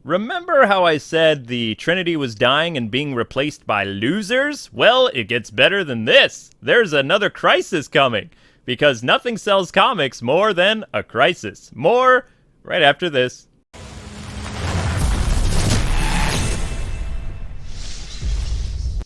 Remember how I said the Trinity was dying and being replaced by losers? Well, it gets better than this. There's another crisis coming, because nothing sells comics more than a crisis. More right after this.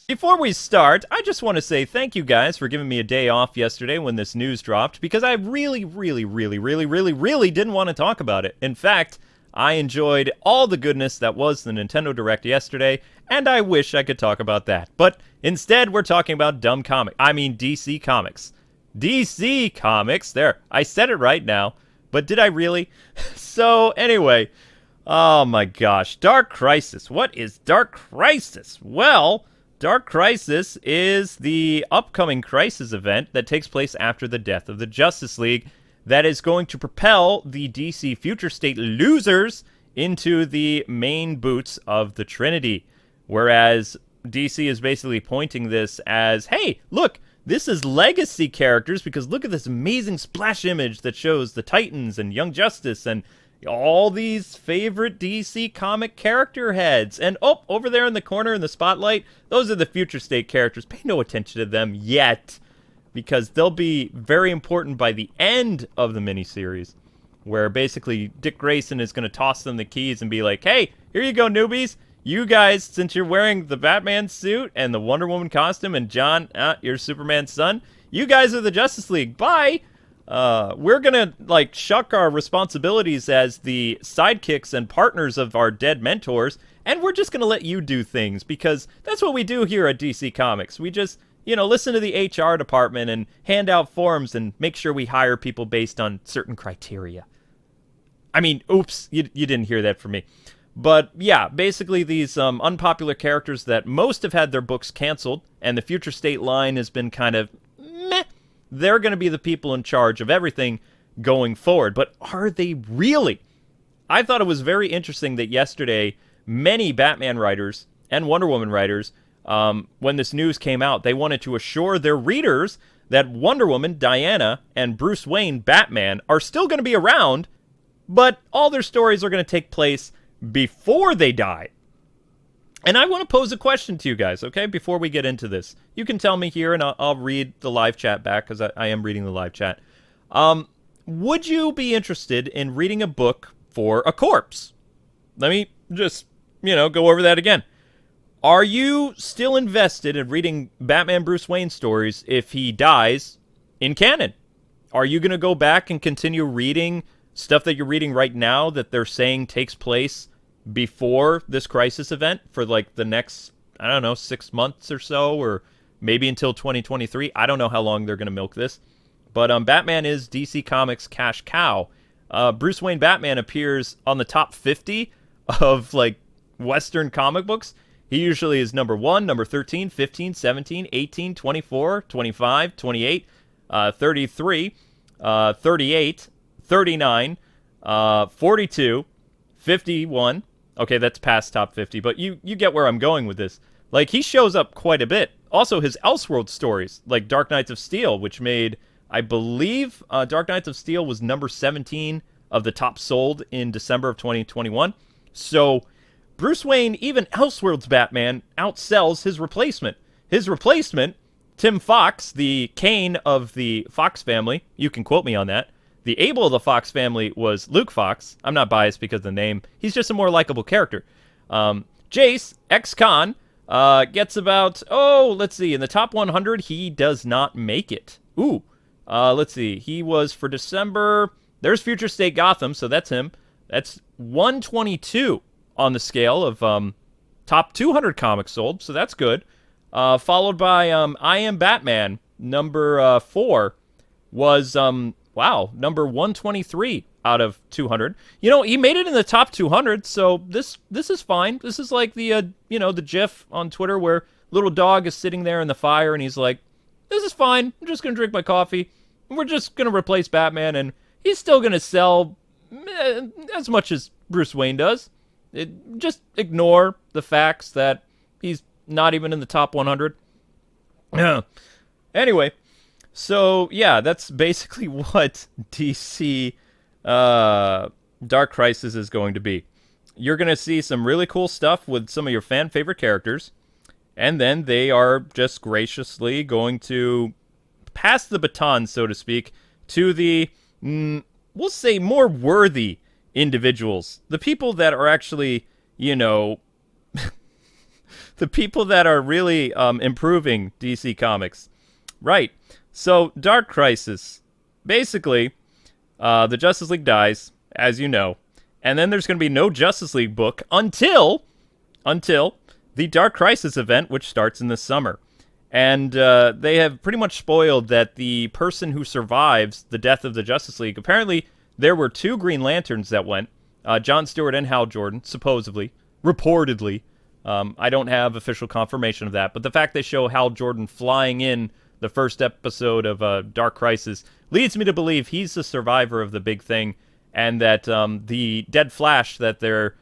Before we start, I just want to say thank you guys for giving me a day off yesterday when this news dropped, because I really didn't want to talk about it. In fact, I enjoyed all the goodness that was the Nintendo Direct yesterday, and I wish I could talk about that. But instead, we're talking about DC Comics. DC Comics, there, I said it right now, but did I really? So, anyway, oh my gosh, Dark Crisis. What is Dark Crisis? Well, Dark Crisis is the upcoming Crisis event that takes place after the death of the Justice League that is going to propel the DC Future State losers into the main boots of the Trinity. Whereas DC is basically pointing this as, hey, look, this is legacy characters, because look at this amazing splash image that shows the Titans and Young Justice and all these favorite DC comic character heads. And oh, over there in the corner in the spotlight, those are the Future State characters. Pay no attention to them yet, because they'll be very important by the end of the miniseries, where basically Dick Grayson is going to toss them the keys and be like, hey, here you go, newbies. You guys, since you're wearing the Batman suit and the Wonder Woman costume, and John, you're Superman's son, you guys are the Justice League. Bye! We're gonna, shuck our responsibilities as the sidekicks and partners of our dead mentors, and we're just gonna let you do things, because that's what we do here at DC Comics. We just, listen to the HR department and hand out forms and make sure we hire people based on certain criteria. I mean, oops, you didn't hear that from me. But, yeah, basically these unpopular characters that most have had their books canceled, and the Future State line has been kind of meh, they're going to be the people in charge of everything going forward. But are they really? I thought it was very interesting that yesterday, many Batman writers and Wonder Woman writers, when this news came out, they wanted to assure their readers that Wonder Woman, Diana, and Bruce Wayne, Batman, are still going to be around, but all their stories are going to take place before they die. And I want to pose a question to you guys, okay, before we get into this. You can tell me here, and I'll read the live chat back, because I am reading the live chat. Would you be interested in reading a book for a corpse? Let me just, go over that again. Are you still invested in reading Batman Bruce Wayne stories if he dies in canon? Are you going to go back and continue reading stuff that you're reading right now that they're saying takes place before this Crisis event for the next, 6 months or so, or maybe until 2023? I don't know how long they're going to milk this. But Batman is DC Comics' cash cow. Bruce Wayne Batman appears on the top 50 of Western comic books. He usually is number 1, number 13, 15, 17, 18, 24, 25, 28, 33, 38, 39, 42, 51. Okay, that's past top 50, but you get where I'm going with this. He shows up quite a bit. Also, his Elseworld stories, like Dark Knights of Steel, which made, I believe, Dark Knights of Steel was number 17 of the top sold in December of 2021. So, Bruce Wayne, even Elseworld's Batman, outsells his replacement. His replacement, Tim Fox, the Kane of the Fox family, you can quote me on that. The Abel of the Fox family was Luke Fox. I'm not biased because of the name. He's just a more likable character. Jace, ex-con, gets about, let's see, in the top 100, he does not make it. Let's see, he was for December, there's Future State Gotham, so that's him. That's 122 on the scale of top 200 comics sold, so that's good. Followed by I Am Batman, number 4, was, number 123 out of 200. He made it in the top 200, so this is fine. This is like the, the GIF on Twitter where little dog is sitting there in the fire, and he's like, this is fine. I'm just going to drink my coffee. We're just going to replace Batman, and he's still going to sell as much as Bruce Wayne does. Just ignore the facts that he's not even in the top 100. Anyway, so yeah, that's basically what DC Dark Crisis is going to be. you're going to see some really cool stuff with some of your fan favorite characters. And then they are just graciously going to pass the baton, so to speak, to the, we'll say, more worthy individuals. The people that are actually, the people that are really improving DC Comics. Right. So, Dark Crisis. Basically, the Justice League dies, as you know. And then there's going to be no Justice League book until the Dark Crisis event, which starts in the summer. And they have pretty much spoiled that the person who survives the death of the Justice League, apparently there were 2 Green Lanterns that went, John Stewart and Hal Jordan, supposedly, reportedly. I don't have official confirmation of that, but the fact they show Hal Jordan flying in the first episode of Dark Crisis leads me to believe he's the survivor of the big thing, and that the dead Flash that they're,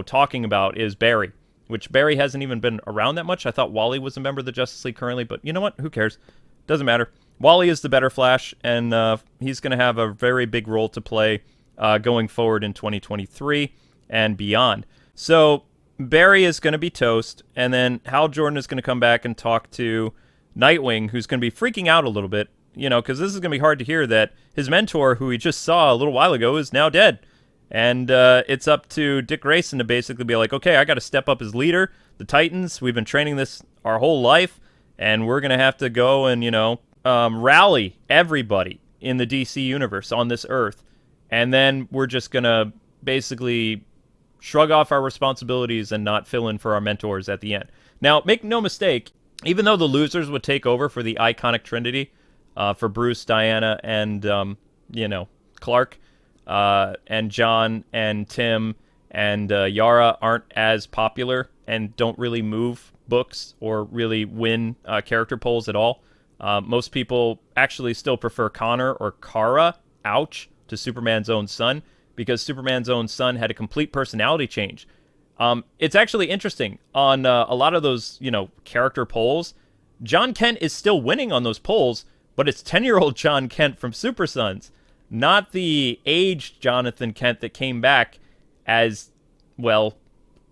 talking about is Barry, which Barry hasn't even been around that much. I thought Wally was a member of the Justice League currently, but you know what? Who cares? Doesn't matter. Wally is the better Flash, and he's going to have a very big role to play going forward in 2023 and beyond. So Barry is going to be toast, and then Hal Jordan is going to come back and talk to Nightwing, who's going to be freaking out a little bit, because this is going to be hard to hear that his mentor, who he just saw a little while ago, is now dead. And it's up to Dick Grayson to basically be like, okay, I got to step up as leader. The Titans, we've been training this our whole life, and we're going to have to go and, rally everybody in the DC universe on this Earth. And then we're just going to basically shrug off our responsibilities and not fill in for our mentors at the end. Now, make no mistake, even though the losers would take over for the iconic Trinity, for Bruce, Diana, and, Clark, and John and Tim and Yara aren't as popular and don't really move books or really win character polls at all. Most people actually still prefer Connor or Kara, ouch, to Superman's own son, because Superman's own son had a complete personality change. It's actually interesting. On a lot of those, character polls, John Kent is still winning on those polls, but it's 10-year-old John Kent from Super Sons, not the aged Jonathan Kent that came back as, well,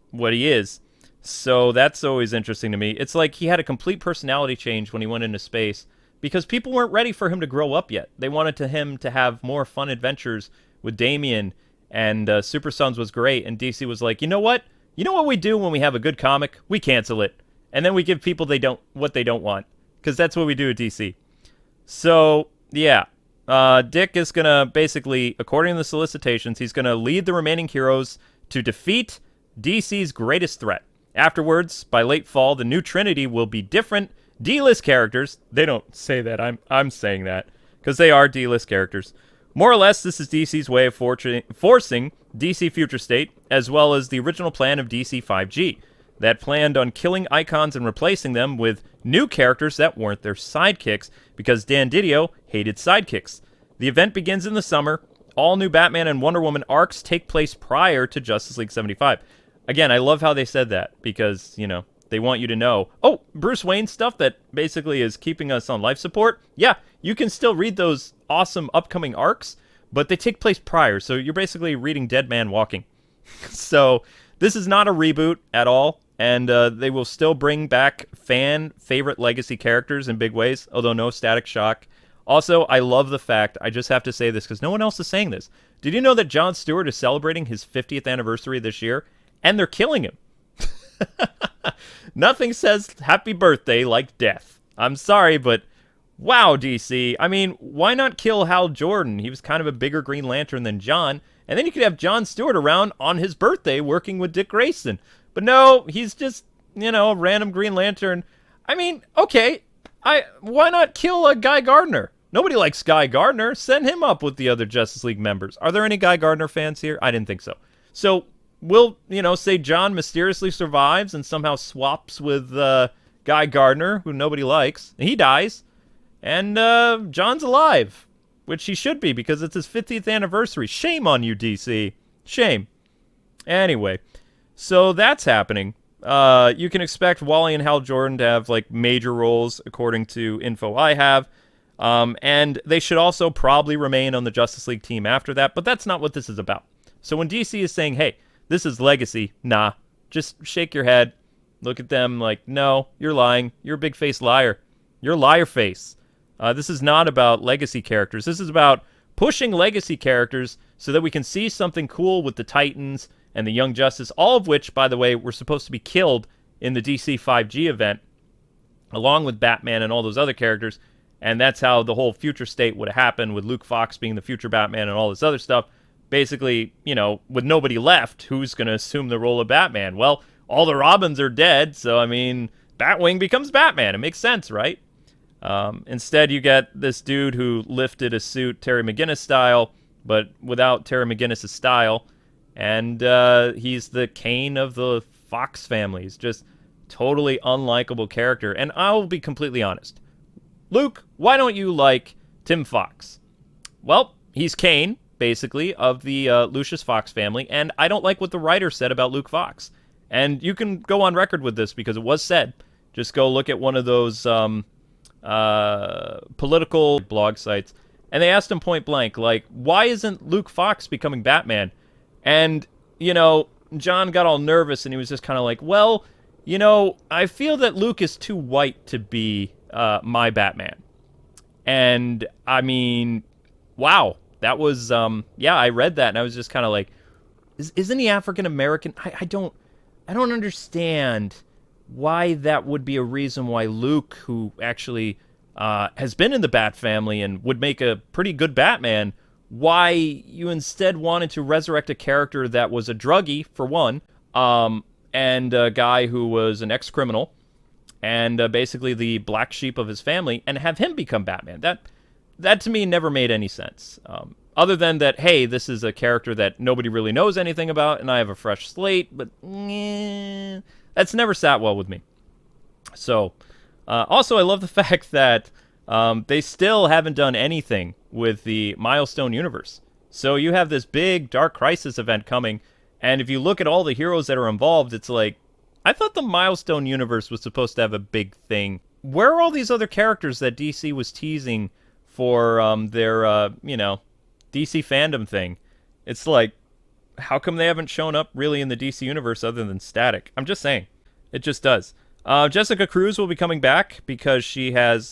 what he is. So that's always interesting to me. It's like he had a complete personality change when he went into space because people weren't ready for him to grow up yet. They wanted him to have more fun adventures with Damian, and Super Sons was great, and DC was like, you know what? You know what we do when we have a good comic? We cancel it. And then we give people what they don't want, because that's what we do at DC. So, yeah. Dick is going to basically, according to the solicitations, he's going to lead the remaining heroes to defeat DC's greatest threat. Afterwards, by late fall, the new Trinity will be different D-list characters. They don't say that. I'm saying that, because they are D-list characters. More or less, this is DC's way of forcing DC Future State, as well as the original plan of DC 5G, that planned on killing icons and replacing them with new characters that weren't their sidekicks, because Dan Didio hated sidekicks. The event begins in the summer. All new Batman and Wonder Woman arcs take place prior to Justice League 75. Again, I love how they said that, because, they want you to know, oh, Bruce Wayne stuff that basically is keeping us on life support, yeah, you can still read those awesome upcoming arcs, but they take place prior, so you're basically reading Dead Man Walking. So this is not a reboot at all, and they will still bring back fan favorite legacy characters in big ways, although no Static Shock. Also, I love the fact, I just have to say this because no one else is saying this. Did you know that Jon Stewart is celebrating his 50th anniversary this year, and they're killing him? Nothing says happy birthday like death. I'm sorry, but wow, DC. I mean, why not kill Hal Jordan? He was kind of a bigger Green Lantern than John, and then you could have Jon Stewart around on his birthday working with Dick Grayson. But no, he's just, a random Green Lantern. I mean, okay, why not kill Guy Gardner? Nobody likes Guy Gardner. Send him up with the other Justice League members. Are there any Guy Gardner fans here? I didn't think so. So we'll, say John mysteriously survives and somehow swaps with Guy Gardner, who nobody likes. He dies, and John's alive, which he should be because it's his 50th anniversary. Shame on you, DC. Shame. Anyway, so that's happening. You can expect Wally and Hal Jordan to have major roles according to info I have. And they should also probably remain on the Justice League team after that, but that's not what this is about. So when DC is saying, hey, This is legacy. Nah. Just shake your head. Look at them like, no, you're lying. You're a big-faced liar. You're liar face. This is not about legacy characters. This is about pushing legacy characters so that we can see something cool with the Titans and the Young Justice, all of which, by the way, were supposed to be killed in the DC 5G event, along with Batman and all those other characters. And that's how the whole future state would have happened, with Luke Fox being the future Batman and all this other stuff. Basically, with nobody left, who's going to assume the role of Batman? Well, all the Robins are dead, so, I mean, Batwing becomes Batman. It makes sense, right? Instead, you get this dude who lifted a suit Terry McGinnis style, but without Terry McGinnis' style. And he's the Kane of the Fox family. He's just totally unlikable character. And I'll be completely honest. Luke, why don't you like Tim Fox? Well, he's Kane, basically, of the Lucius Fox family, and I don't like what the writer said about Luke Fox. And you can go on record with this because it was said. Just go look at one of those political blog sites, and they asked him point blank, like, why isn't Luke Fox becoming Batman? And, John got all nervous, and he was just kind of like, well, I feel that Luke is too white to be my Batman. And, I mean, wow. That was, I read that, and I was just kind of like, isn't he African-American? I don't understand why that would be a reason why Luke, who actually has been in the Bat family and would make a pretty good Batman, why you instead wanted to resurrect a character that was a druggie, for one, and a guy who was an ex-criminal, and basically the black sheep of his family, and have him become Batman. That to me never made any sense. Other than that, hey, this is a character that nobody really knows anything about, and I have a fresh slate, but that's never sat well with me. So, also, I love the fact that they still haven't done anything with the Milestone universe. So you have this big Dark Crisis event coming, and if you look at all the heroes that are involved, it's like, I thought the Milestone universe was supposed to have a big thing. Where are all these other characters that DC was teasing for their, DC fandom thing? It's like, how come they haven't shown up really in the DC universe other than static? I'm just saying. It just does. Jessica Cruz will be coming back because she has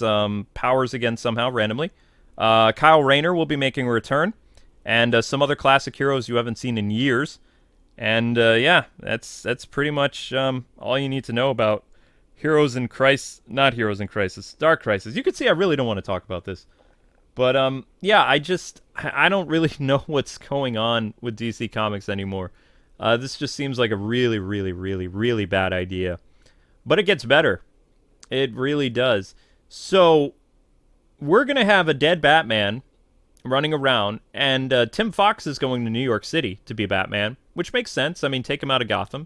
powers again somehow, randomly. Kyle Rayner will be making a return. And some other classic heroes you haven't seen in years. And that's pretty much all you need to know about Heroes in Crisis. Not Heroes in Crisis. Dark Crisis. You can see I really don't want to talk about this. But, I don't really know what's going on with DC Comics anymore. This just seems like a really, really, really, really bad idea. But it gets better. It really does. So, we're going to have a dead Batman running around, and Tim Fox is going to New York City to be Batman, which makes sense. I mean, take him out of Gotham.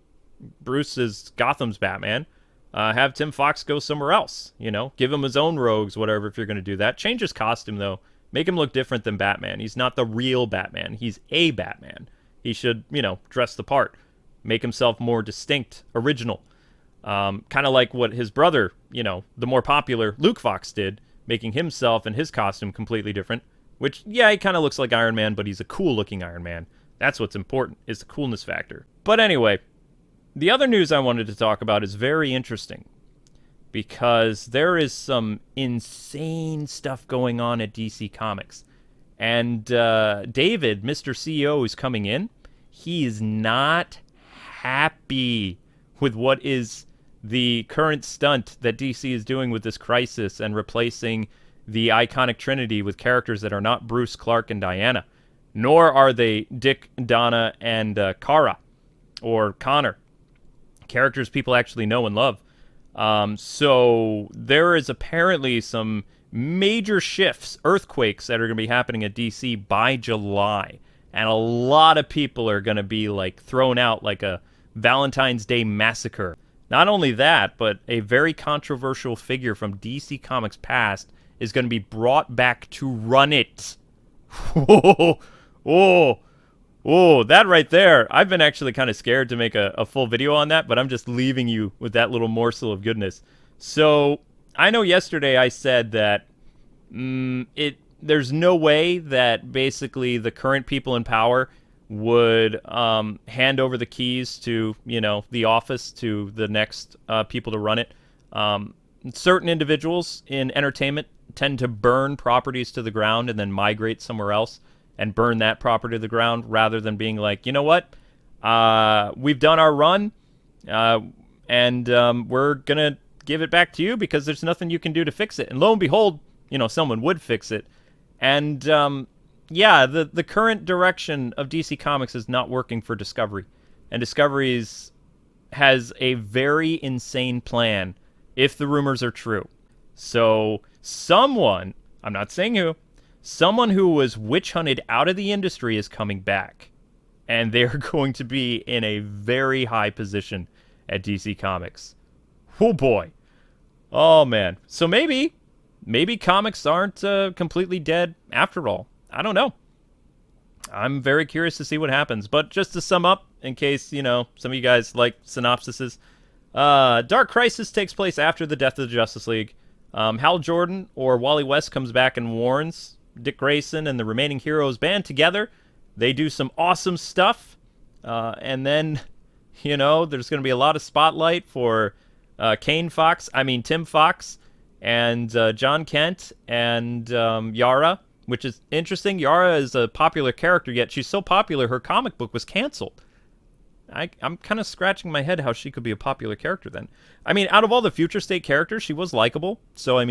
Bruce is Gotham's Batman. Have Tim Fox go somewhere else, Give him his own rogues, whatever, if you're going to do that. Change his costume, though. Make him look different than Batman. He's not the real Batman. He's a Batman. He should, dress the part. Make himself more distinct, original. Kind of like what his brother, the more popular Luke Fox did, making himself and his costume completely different. Which, yeah, he kind of looks like Iron Man, but he's a cool-looking Iron Man. That's what's important, is the coolness factor. But anyway, the other news I wanted to talk about is very interesting, because there is some insane stuff going on at DC Comics. And David, Mr. CEO, who's coming in, he is not happy with what is the current stunt that DC is doing with this crisis and replacing the iconic Trinity with characters that are not Bruce, Clark, and Diana. Nor are they Dick, Donna, and Kara, or Connor. Characters people actually know and love. So there is apparently some major shifts, earthquakes, that are going to be happening at DC by July. And a lot of people are going to be thrown out like a Valentine's Day massacre. Not only that, but a very controversial figure from DC Comics past is going to be brought back to run it. That right there. I've been actually kind of scared to make a full video on that, but I'm just leaving you with that little morsel of goodness. So, I know yesterday I said that there's no way that basically the current people in power would hand over the keys to, the office to the next people to run it. Certain individuals in entertainment tend to burn properties to the ground and then migrate somewhere else and burn that property to the ground rather than being like, you know what, we've done our run, and we're going to give it back to you because there's nothing you can do to fix it. And lo and behold, someone would fix it. And the current direction of DC Comics is not working for Discovery. And Discovery's has a very insane plan if the rumors are true. So someone, I'm not saying who, someone who was witch hunted out of the industry is coming back. And they're going to be in a very high position at DC Comics. Oh boy. Oh man. So maybe comics aren't completely dead after all. I don't know. I'm very curious to see what happens. But just to sum up, in case, some of you guys like synopsises, Dark Crisis takes place after the death of the Justice League. Hal Jordan or Wally West comes back and warns Dick Grayson and the remaining heroes band together. They do some awesome stuff. And then, there's going to be a lot of spotlight for Tim Fox, and John Kent and Yara, which is interesting. Yara is a popular character, yet she's so popular her comic book was canceled. I'm kind of scratching my head how she could be a popular character then. Out of all the Future State characters, she was likable. So, I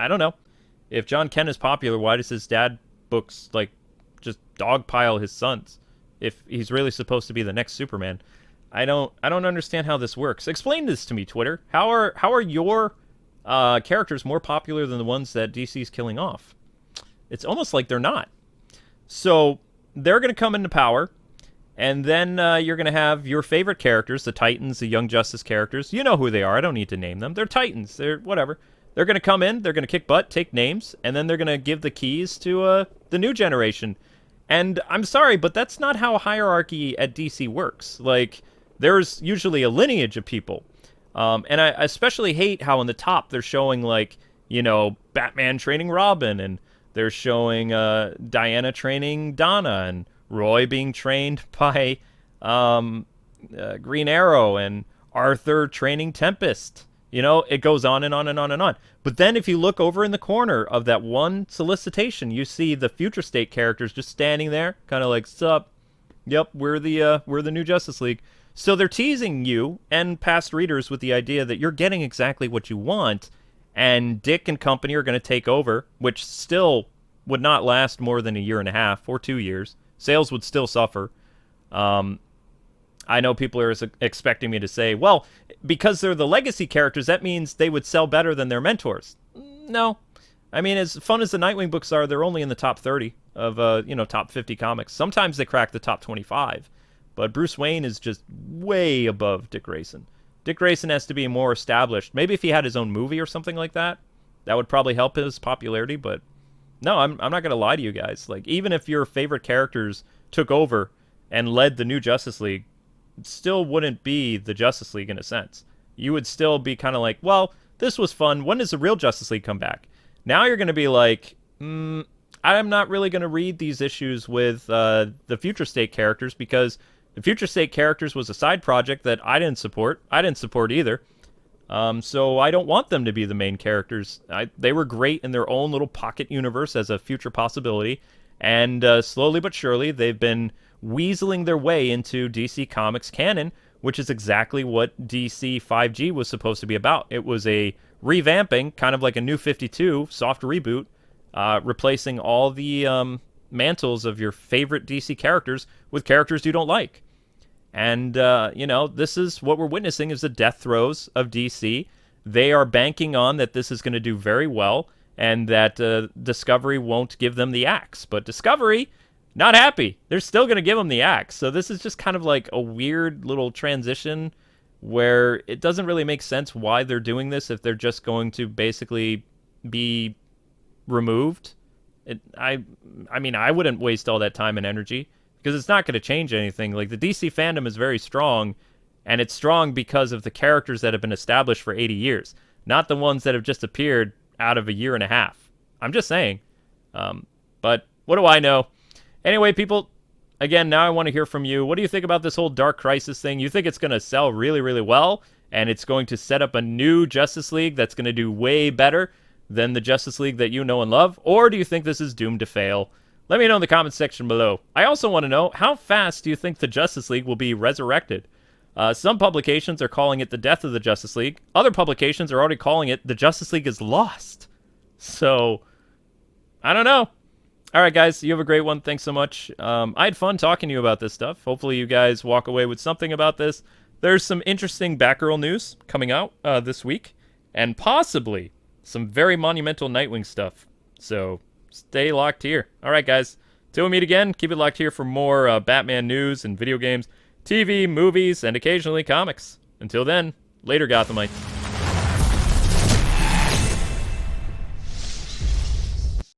don't know. If John Kent is popular, why does his dad books, just dogpile his sons? If he's really supposed to be the next Superman. I don't understand how this works. Explain this to me, Twitter. How are your characters more popular than the ones that DC's killing off? It's almost like they're not. So they're going to come into power, and then you're going to have your favorite characters, the Titans, the Young Justice characters. You know who they are. I don't need to name them. They're Titans. They're whatever. They're going to come in, they're going to kick butt, take names, and then they're going to give the keys to the new generation. And I'm sorry, but that's not how hierarchy at DC works. There's usually a lineage of people. And I especially hate how in the top they're showing, Batman training Robin, and they're showing Diana training Donna, and Roy being trained by Green Arrow, and Arthur training Tempest. It goes on and on and on and on. But then if you look over in the corner of that one solicitation, you see the Future State characters just standing there, kind of like, sup, yep, we're the new Justice League. So they're teasing you and past readers with the idea that you're getting exactly what you want, and Dick and company are going to take over, which still would not last more than a year and a half or 2 years. Sales would still suffer. I know people are expecting me to say, well, because they're the legacy characters, that means they would sell better than their mentors. No. As fun as the Nightwing books are, they're only in the top 30 of, top 50 comics. Sometimes they crack the top 25. But Bruce Wayne is just way above Dick Grayson. Dick Grayson has to be more established. Maybe if he had his own movie or something like that, that would probably help his popularity. But no, I'm not going to lie to you guys. Even if your favorite characters took over and led the new Justice League, it still wouldn't be the Justice League in a sense. You would still be kind of like, well, this was fun. When does the real Justice League come back? Now you're going to be like, I'm not really going to read these issues with the Future State characters because the Future State characters was a side project that I didn't support. I didn't support either. So I don't want them to be the main characters. They were great in their own little pocket universe as a future possibility. And slowly but surely, they've been weaseling their way into DC Comics canon, which is exactly what DC 5G was supposed to be about. It was a revamping, kind of like a New 52 soft reboot, replacing all the mantles of your favorite DC characters with characters you don't like. And, this is what we're witnessing is the death throes of DC. They are banking on that this is going to do very well and that Discovery won't give them the axe. But Discovery, not happy. They're still going to give them the axe. So this is just kind of like a weird little transition where it doesn't really make sense why they're doing this if they're just going to basically be removed. I wouldn't waste all that time and energy because it's not going to change anything. The DC fandom is very strong, and it's strong because of the characters that have been established for 80 years, not the ones that have just appeared out of a year and a half. I'm just saying. But what do I know? Anyway, people, again, now I want to hear from you. What do you think about this whole Dark Crisis thing? You think it's going to sell really, really well, and it's going to set up a new Justice League that's going to do way better than the Justice League that you know and love? Or do you think this is doomed to fail? Let me know in the comments section below. I also want to know, how fast do you think the Justice League will be resurrected? Some publications are calling it the death of the Justice League. Other publications are already calling it the Justice League is lost. So, I don't know. All right, guys, you have a great one. Thanks so much. I had fun talking to you about this stuff. Hopefully you guys walk away with something about this. There's some interesting Batgirl news coming out this week, and possibly some very monumental Nightwing stuff. So stay locked here. All right, guys. Till we meet again, keep it locked here for more Batman news and video games, TV, movies, and occasionally comics. Until then, later, Gothamites.